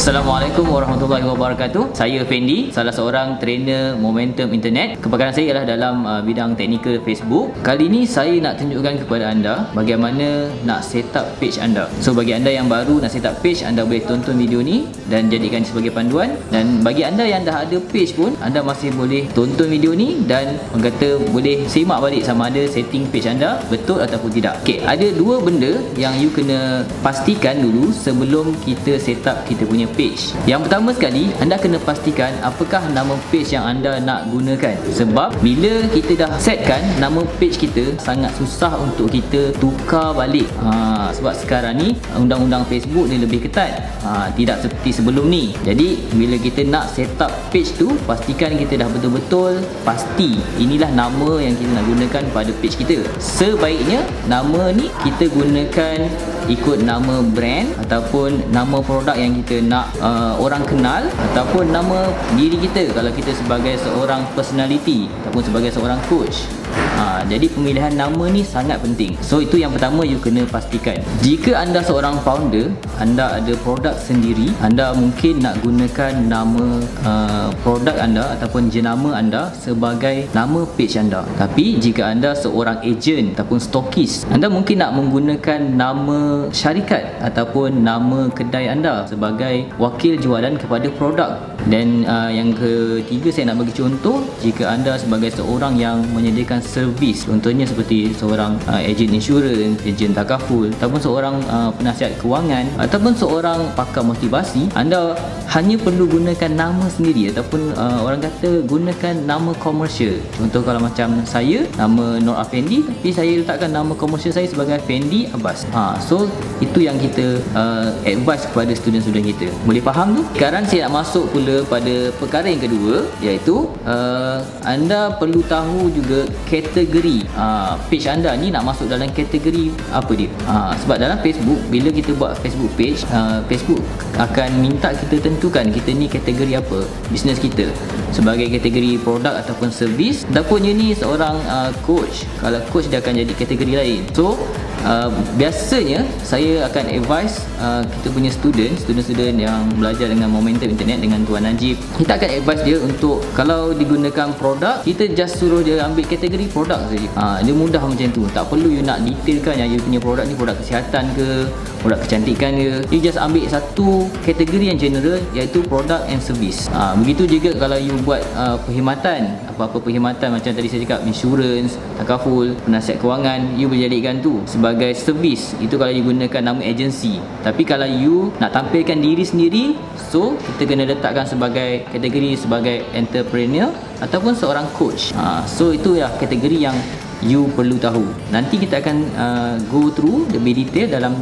Assalamualaikum warahmatullahi wabarakatuh. Saya Fendi, salah seorang trainer momentum internet. Kepakaran saya ialah dalam bidang teknikal Facebook. Kali ini saya nak tunjukkan kepada anda bagaimana nak set up page anda. So bagi anda yang baru nak set up page, anda boleh tonton video ni dan jadikan sebagai panduan. Dan bagi anda yang dah ada page pun, anda masih boleh tonton video ni dan orang kata boleh semak balik sama ada setting page anda betul ataupun tidak. Okey, ada dua benda yang you kena pastikan dulu sebelum kita set up kita punya page. Yang pertama sekali, anda kena pastikan apakah nama page yang anda nak gunakan. Sebab bila kita dah setkan nama page kita, sangat susah untuk kita tukar balik. Sebab sekarang ni undang-undang Facebook dia lebih ketat. Tidak seperti sebelum ni. Jadi bila kita nak set up page tu, pastikan kita dah betul-betul pasti inilah nama yang kita nak gunakan pada page kita. Sebaiknya nama ni kita gunakan ikut nama brand ataupun nama produk yang kita nak orang kenal, ataupun nama diri kita kalau kita sebagai seorang personality ataupun sebagai seorang coach. Jadi pemilihan nama ni sangat penting. So itu yang pertama you kena pastikan. Jika anda seorang founder, anda ada produk sendiri, anda mungkin nak gunakan nama produk anda ataupun jenama anda sebagai nama page anda. Tapi jika anda seorang ejen ataupun stokis, anda mungkin nak menggunakan nama syarikat ataupun nama kedai anda sebagai wakil jualan kepada produk. Dan yang ketiga saya nak bagi contoh, jika anda sebagai seorang yang menyediakan servis, contohnya seperti seorang ejen insurans, ejen takaful, ataupun seorang penasihat kewangan, ataupun seorang pakar motivasi, anda hanya perlu gunakan nama sendiri ataupun orang kata gunakan nama komersial. Contoh kalau macam saya, nama Nur Afendi, tapi saya letakkan nama komersial saya sebagai Fendi Abbas. So itu yang kita advise kepada student-student kita. Boleh faham tu? Sekarang saya nak masuk pula pada perkara yang kedua, iaitu anda perlu tahu juga kategori page anda ni nak masuk dalam kategori apa dia. Sebab dalam Facebook, bila kita buat Facebook page, Facebook akan minta kita tentukan kita ni kategori apa bisnes kita, sebagai kategori produk ataupun servis, ataupun you ni seorang coach. Kalau coach dia akan jadi kategori lain. So biasanya saya akan advise kita punya student yang belajar dengan momentum internet dengan Tuan Najib, kita akan advise dia untuk kalau digunakan produk, kita just suruh dia ambil kategori produk saja. Dia mudah macam tu. Tak perlu you nak detailkan yang you punya produk ni produk kesihatan ke, produk kecantikan ke. You just ambil satu kategori yang general, iaitu produk and service. Begitu juga kalau you buat perkhidmatan, apa-apa perkhidmatan macam tadi saya cakap, insurans, takaful, penasihat kewangan, you boleh jadikan tu sebagai servis. Itu kalau you gunakan nama agensi. Tapi kalau you nak tampilkan diri sendiri, so kita kena letakkan sebagai kategori sebagai entrepreneur ataupun seorang coach. So itu ya kategori yang you perlu tahu. Nanti kita akan go through lebih detail dalam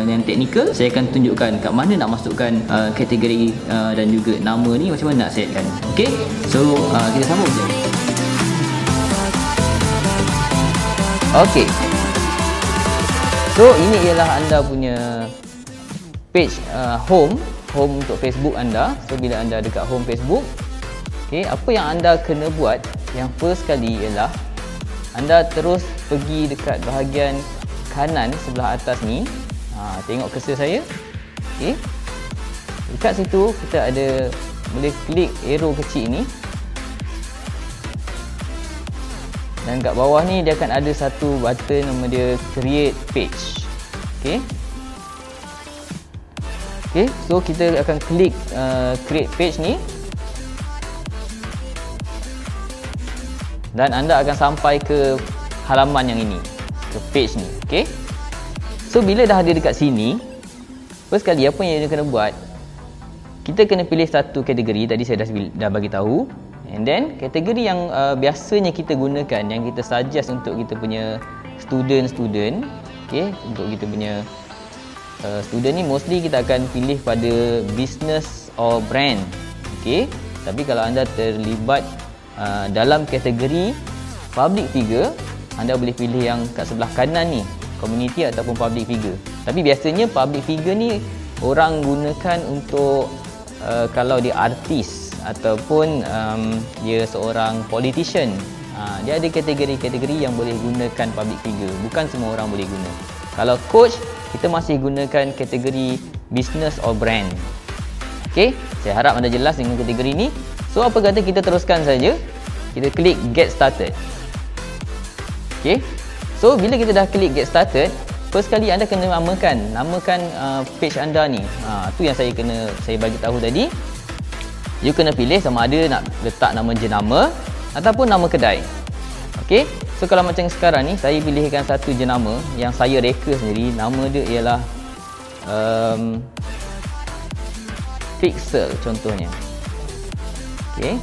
yang teknikal. Saya akan tunjukkan kat mana nak masukkan kategori dan juga nama ni, macam mana nak setkan. Okay, so kita sambung je. Okay, so ini ialah anda punya page home untuk Facebook anda. So bila anda dekat home Facebook, okay, apa yang anda kena buat, yang first kali ialah anda terus pergi dekat bahagian kanan sebelah atas ni. Tengok cursor saya. Okay, dekat situ kita ada, boleh klik arrow kecil ni, dan kat bawah ni dia akan ada satu button nama dia create page. Okay, so kita akan klik create page ni, dan anda akan sampai ke halaman yang ini, ke page ni. Okay, so bila dah ada dekat sini, first kali apa yang kita kena buat, kita kena pilih satu kategori. Tadi saya dah bagi tahu. And then kategori yang biasanya kita gunakan, yang kita suggest untuk kita punya student, okay, untuk kita punya student ni, mostly kita akan pilih pada business or brand. Okay, tapi kalau anda terlibat dalam kategori public figure, anda boleh pilih yang kat sebelah kanan ni, community ataupun public figure. Tapi biasanya public figure ni orang gunakan untuk kalau dia artis ataupun dia seorang politician. Dia ada kategori-kategori yang boleh gunakan public figure. Bukan semua orang boleh guna. Kalau coach, kita masih gunakan kategori business or brand. Okey, saya harap anda jelas dengan kategori ini. So apa kata kita teruskan saja. Kita klik get started. Okey. So bila kita dah klik get started, first kali anda kena namakan page anda ni. Tu yang saya bagi tahu tadi. You kena pilih sama ada nak letak nama jenama ataupun nama kedai. Okey. So kalau macam sekarang ni saya pilihkan satu jenama yang saya reka sendiri, nama dia ialah Pixel contohnya. Okey.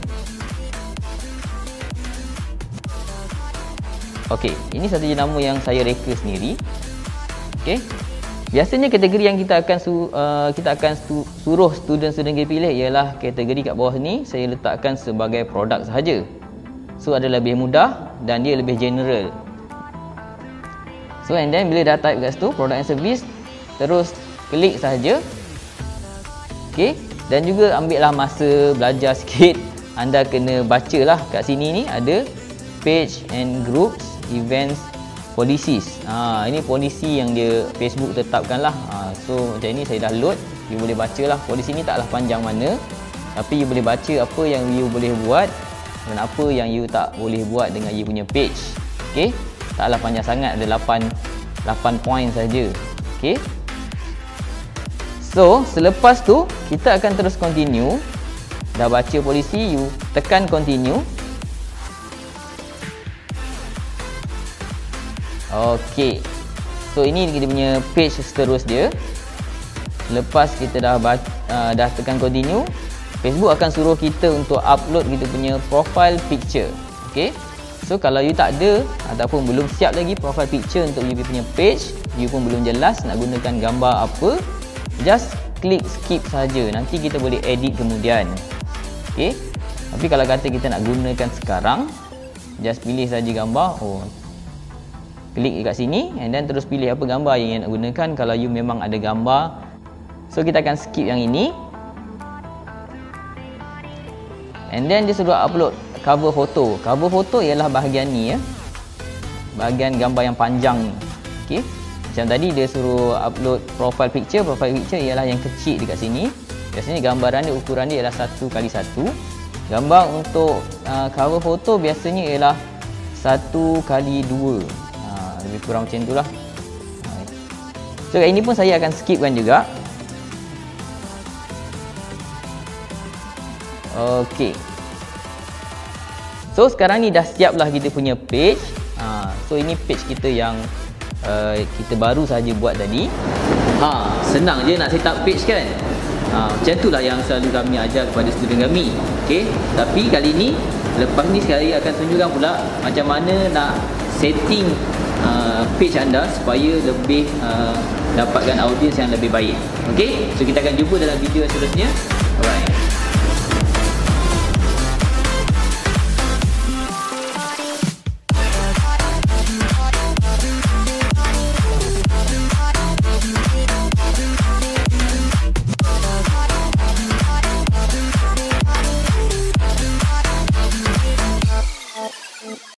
Okey, ini satu jenama yang saya reka sendiri. Okey. Biasanya kategori yang kita akan suruh student-student kita pilih ialah kategori kat bawah ni saya letakkan sebagai produk sahaja. So ada lebih mudah dan dia lebih general. So and then bila dah type kat situ product and service, terus klik sahaja. Okey, dan juga ambillah masa belajar sikit. Anda kena bacalah kat sini ni ada page and groups events policies. Ini polisi yang dia Facebook tetapkan lah. So macam ni saya dah load. You boleh baca lah. Polisi ni taklah panjang mana, tapi you boleh baca apa yang you boleh buat dan apa yang you tak boleh buat dengan you punya page. Okey, taklah panjang sangat, ada 8 poin saja. Okey. So selepas tu kita akan terus continue. Dah baca polisi, you tekan continue. Okey. So ini kita punya page seterusnya. Lepas kita dah tekan continue, Facebook akan suruh kita untuk upload kita punya profile picture. Okey. So kalau you tak ada ataupun belum siap lagi profile picture untuk you punya page, you pun belum jelas nak gunakan gambar apa, just klik skip saja. Nanti kita boleh edit kemudian. Okey. Tapi kalau kata kita nak gunakan sekarang, just pilih saja gambar. Klik dekat sini and then terus pilih apa gambar yang nak gunakan kalau you memang ada gambar. So kita akan skip yang ini. And then dia suruh upload cover foto. Cover foto ialah bahagian ni ya. Bahagian gambar yang panjang ni. Okey. Macam tadi dia suruh upload profile picture. Profile picture ialah yang kecil dekat sini. Biasanya gambaran dia ukuran dia ialah 1x1. Gambar untuk cover foto biasanya ialah 1x2. Lebih kurang macam itulah. So kat ini pun saya akan skipkan juga. Okey. So sekarang ni dah siap lah kita punya page. So ini page kita yang kita baru saja buat tadi. Senang je nak set up page kan. Macam itulah yang selalu kami ajar kepada student kami. Okey. Tapi kali ni lepas ni sekali akan tunjukkan pula macam mana nak setting page anda supaya lebih dapatkan audience yang lebih baik. Okey, so kita akan jumpa dalam video seterusnya.